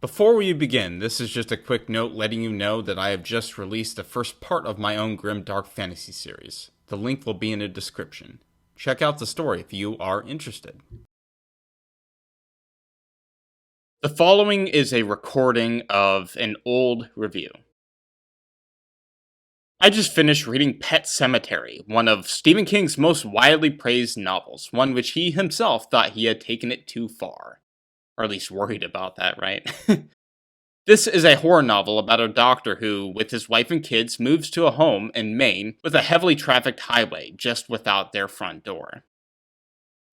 Before we begin, this is just a quick note letting you know that I have just released the first part of my own grim dark fantasy series. The link will be in the description. Check out the story if you are interested. The following is a recording of an old review. I just finished reading Pet Sematary, one of Stephen King's most widely praised novels, one which he himself thought he had taken it too far. Or at least worried about that, right? This is a horror novel about a doctor who, with his wife and kids, moves to a home in Maine with a heavily trafficked highway just without their front door.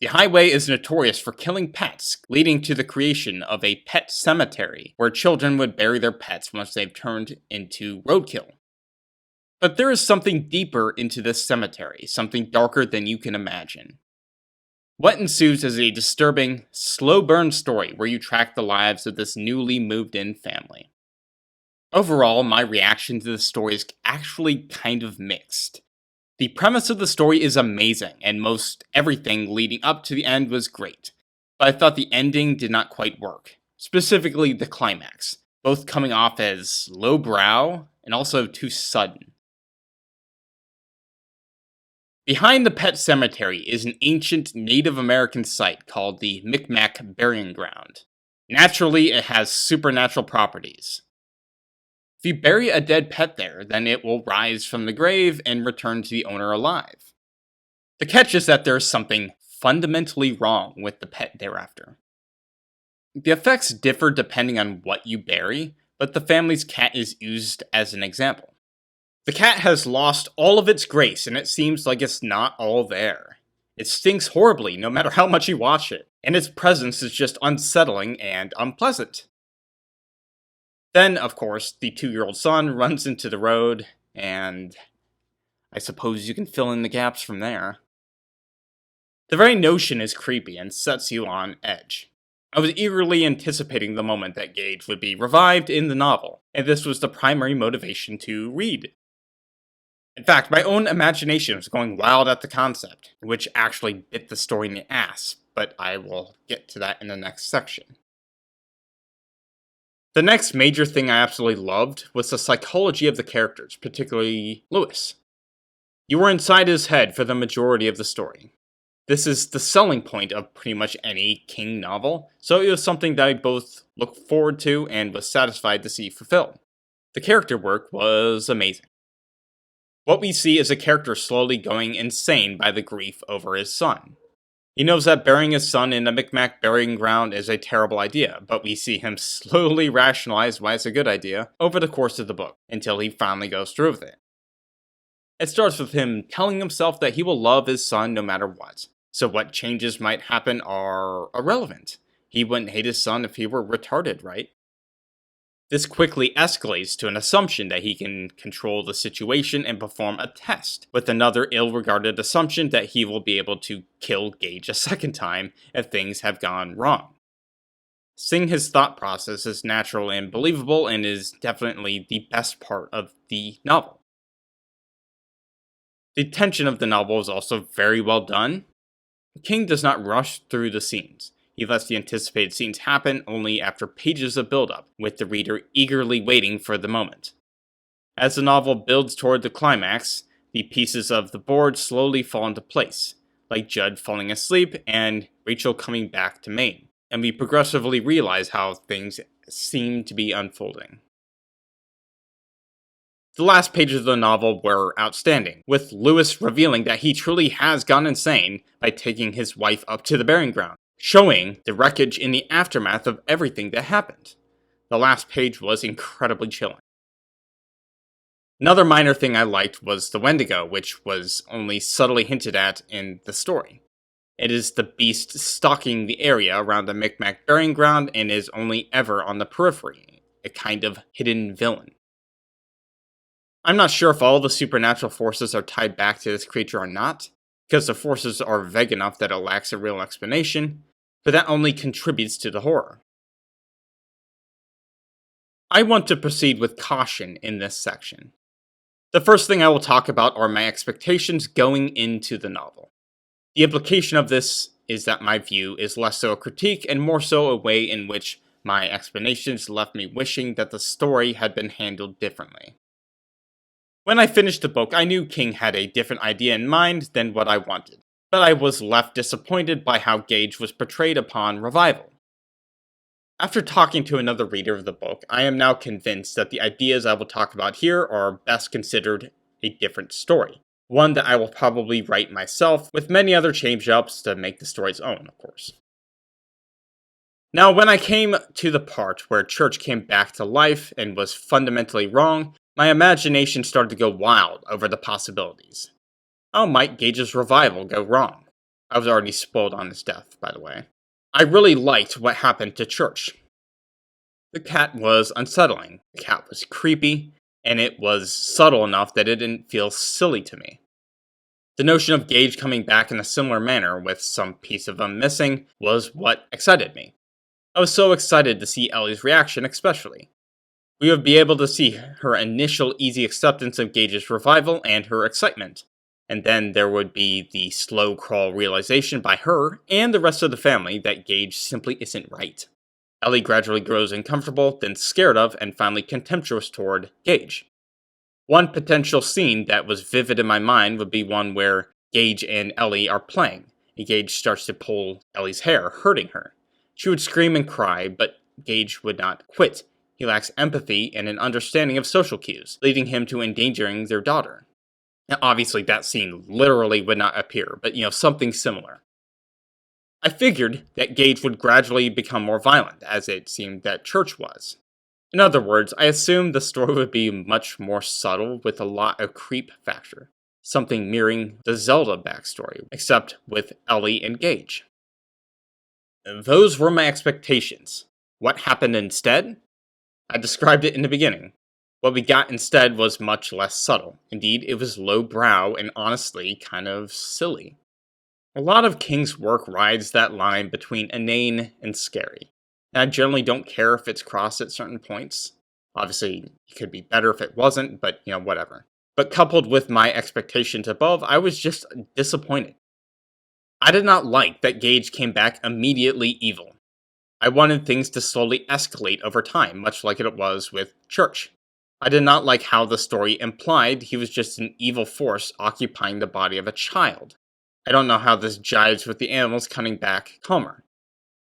The highway is notorious for killing pets, leading to the creation of a pet cemetery, where children would bury their pets once they've turned into roadkill. But there is something deeper into this cemetery, something darker than you can imagine. What ensues is a disturbing, slow burn story where you track the lives of this newly moved in family. Overall, my reaction to the story is actually kind of mixed. The premise of the story is amazing, and most everything leading up to the end was great, but I thought the ending did not quite work, specifically the climax, both coming off as lowbrow and also too sudden. Behind the Pet Sematary is an ancient Native American site called the Micmac Burying Ground. Naturally, it has supernatural properties. If you bury a dead pet there, then it will rise from the grave and return to the owner alive. The catch is that there is something fundamentally wrong with the pet thereafter. The effects differ depending on what you bury, but the family's cat is used as an example. The cat has lost all of its grace, and it seems like it's not all there. It stinks horribly no matter how much you wash it, and its presence is just unsettling and unpleasant. Then, of course, the 2-year-old son runs into the road, and I suppose you can fill in the gaps from there. The very notion is creepy and sets you on edge. I was eagerly anticipating the moment that Gage would be revived in the novel, and this was the primary motivation to read. In fact, my own imagination was going wild at the concept, which actually bit the story in the ass, but I will get to that in the next section. The next major thing I absolutely loved was the psychology of the characters, particularly Lewis. You were inside his head for the majority of the story. This is the selling point of pretty much any King novel, so it was something that I both looked forward to and was satisfied to see fulfilled. The character work was amazing. What we see is a character slowly going insane by the grief over his son. He knows that burying his son in a Micmac burying ground is a terrible idea, but we see him slowly rationalize why it's a good idea over the course of the book, until he finally goes through with it. It starts with him telling himself that he will love his son no matter what, so what changes might happen are irrelevant. He wouldn't hate his son if he were retarded, right? This quickly escalates to an assumption that he can control the situation and perform a test, with another ill-regarded assumption that he will be able to kill Gage a second time if things have gone wrong. Seeing his thought process is natural and believable and is definitely the best part of the novel. The tension of the novel is also very well done. King does not rush through the scenes. He lets the anticipated scenes happen only after pages of build-up, with the reader eagerly waiting for the moment. As the novel builds toward the climax, the pieces of the board slowly fall into place, like Judd falling asleep and Rachel coming back to Maine, and we progressively realize how things seem to be unfolding. The last pages of the novel were outstanding, with Lewis revealing that he truly has gone insane by taking his wife up to the burying ground, showing the wreckage in the aftermath of everything that happened. The last page was incredibly chilling. Another minor thing I liked was the Wendigo, which was only subtly hinted at in the story. It is the beast stalking the area around the Micmac burying ground and is only ever on the periphery, a kind of hidden villain. I'm not sure if all the supernatural forces are tied back to this creature or not, because the forces are vague enough that it lacks a real explanation, but that only contributes to the horror. I want to proceed with caution in this section. The first thing I will talk about are my expectations going into the novel. The implication of this is that my view is less so a critique and more so a way in which My explanations left me wishing that the story had been handled differently. When I finished the book, I knew King had a different idea in mind than what I wanted, but I was left disappointed by how Gage was portrayed upon revival. After talking to another reader of the book, I am now convinced that the ideas I will talk about here are best considered a different story. One that I will probably write myself, with many other change-ups to make the story's own, of course. Now, when I came to the part where Church came back to life and was fundamentally wrong, my imagination started to go wild over the possibilities. How might Gage's revival go wrong? I was already spoiled on his death, by the way. I really liked what happened to Church. The cat was unsettling, the cat was creepy, and it was subtle enough that it didn't feel silly to me. The notion of Gage coming back in a similar manner with some piece of him missing was what excited me. I was so excited to see Ellie's reaction especially. We would be able to see her initial easy acceptance of Gage's revival and her excitement. And then there would be the slow crawl realization by her and the rest of the family that Gage simply isn't right. Ellie gradually grows uncomfortable, then scared of, and finally contemptuous toward Gage. One potential scene that was vivid in my mind would be one where Gage and Ellie are playing, and Gage starts to pull Ellie's hair, hurting her. She would scream and cry, but Gage would not quit. He lacks empathy and an understanding of social cues, leading him to endangering their daughter. Now, obviously, that scene literally would not appear, but something similar. I figured that Gage would gradually become more violent, as it seemed that Church was. In other words, I assumed the story would be much more subtle with a lot of creep factor, something mirroring the Zelda backstory, except with Ellie and Gage. Those were my expectations. What happened instead? I described it in the beginning. What we got instead was much less subtle. Indeed, it was lowbrow and honestly kind of silly. A lot of King's work rides that line between inane and scary. And I generally don't care if it's crossed at certain points. Obviously, it could be better if it wasn't, but whatever. But coupled with my expectations above, I was just disappointed. I did not like that Gage came back immediately evil. I wanted things to slowly escalate over time, much like it was with Church. I did not like how the story implied he was just an evil force occupying the body of a child. I don't know how this jives with the animals coming back calmer.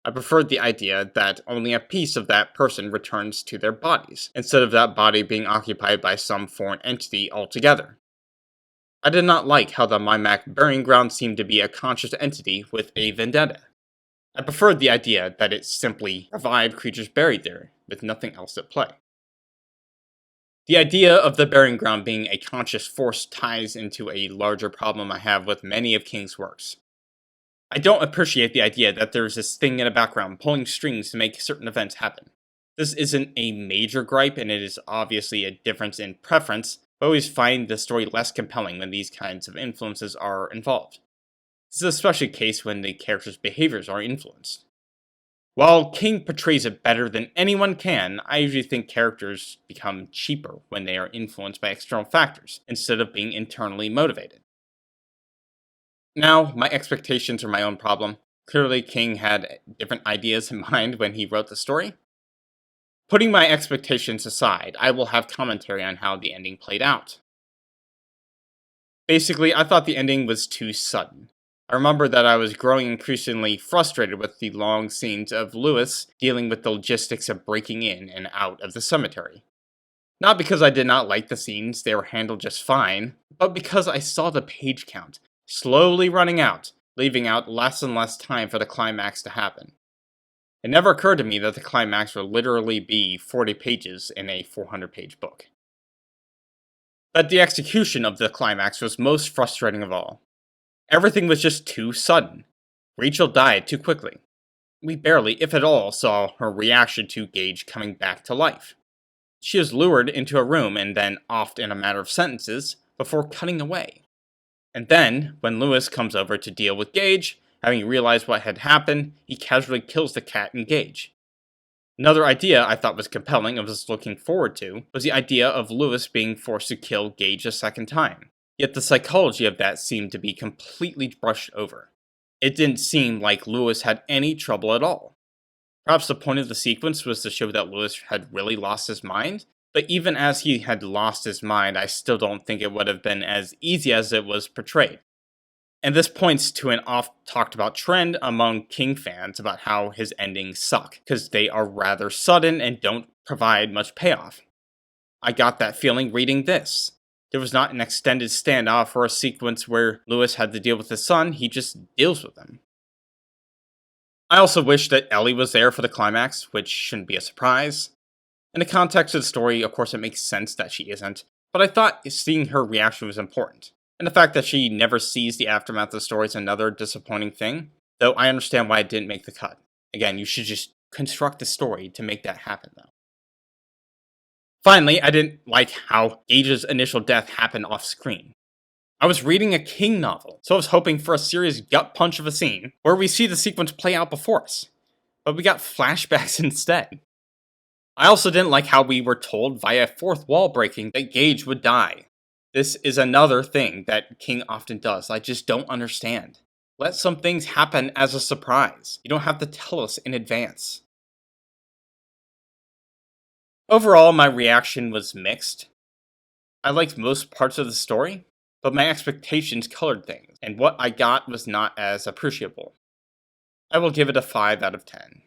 I preferred the idea that only a piece of that person returns to their bodies, instead of that body being occupied by some foreign entity altogether. I did not like how the Mymac burying ground seemed to be a conscious entity with a vendetta. I preferred the idea that it simply revived creatures buried there, with nothing else at play. The idea of the burying ground being a conscious force ties into a larger problem I have with many of King's works. I don't appreciate the idea that there's this thing in the background pulling strings to make certain events happen. This isn't a major gripe, and it is obviously a difference in preference, but I always find the story less compelling when these kinds of influences are involved. This is especially the case when the characters' behaviors are influenced. While King portrays it better than anyone can, I usually think characters become cheaper when they are influenced by external factors, instead of being internally motivated. Now, my expectations are my own problem. Clearly, King had different ideas in mind when he wrote the story. Putting my expectations aside, I will have commentary on how the ending played out. Basically, I thought the ending was too sudden. I remember that I was growing increasingly frustrated with the long scenes of Lewis dealing with the logistics of breaking in and out of the cemetery. Not because I did not like the scenes, they were handled just fine, but because I saw the page count slowly running out, leaving out less and less time for the climax to happen. It never occurred to me that the climax would literally be 40 pages in a 400-page book. But the execution of the climax was most frustrating of all. Everything was just too sudden. Rachel died too quickly. We barely, if at all, saw her reaction to Gage coming back to life. She is lured into a room and then offed in a matter of sentences before cutting away. And then, when Lewis comes over to deal with Gage, having realized what had happened, he casually kills the cat and Gage. Another idea I thought was compelling and was looking forward to was the idea of Lewis being forced to kill Gage a second time. Yet the psychology of that seemed to be completely brushed over. It didn't seem like Lewis had any trouble at all. Perhaps the point of the sequence was to show that Lewis had really lost his mind, but even as he had lost his mind, I still don't think it would have been as easy as it was portrayed. And this points to an oft talked about trend among King fans about how his endings suck, because they are rather sudden and don't provide much payoff. I got that feeling reading this. There was not an extended standoff or a sequence where Lewis had to deal with his son, he just deals with him. I also wish that Ellie was there for the climax, which shouldn't be a surprise. In the context of the story, of course, it makes sense that she isn't, but I thought seeing her reaction was important. And the fact that she never sees the aftermath of the story is another disappointing thing, though I understand why it didn't make the cut. Again, you should just construct the story to make that happen, though. Finally, I didn't like how Gage's initial death happened off screen. I was reading a King novel, so I was hoping for a serious gut punch of a scene where we see the sequence play out before us. But we got flashbacks instead. I also didn't like how we were told via fourth wall breaking that Gage would die. This is another thing that King often does. I just don't understand. Let some things happen as a surprise. You don't have to tell us in advance. Overall, my reaction was mixed. I liked most parts of the story, but my expectations colored things, and what I got was not as appreciable. I will give it a 5 out of 10.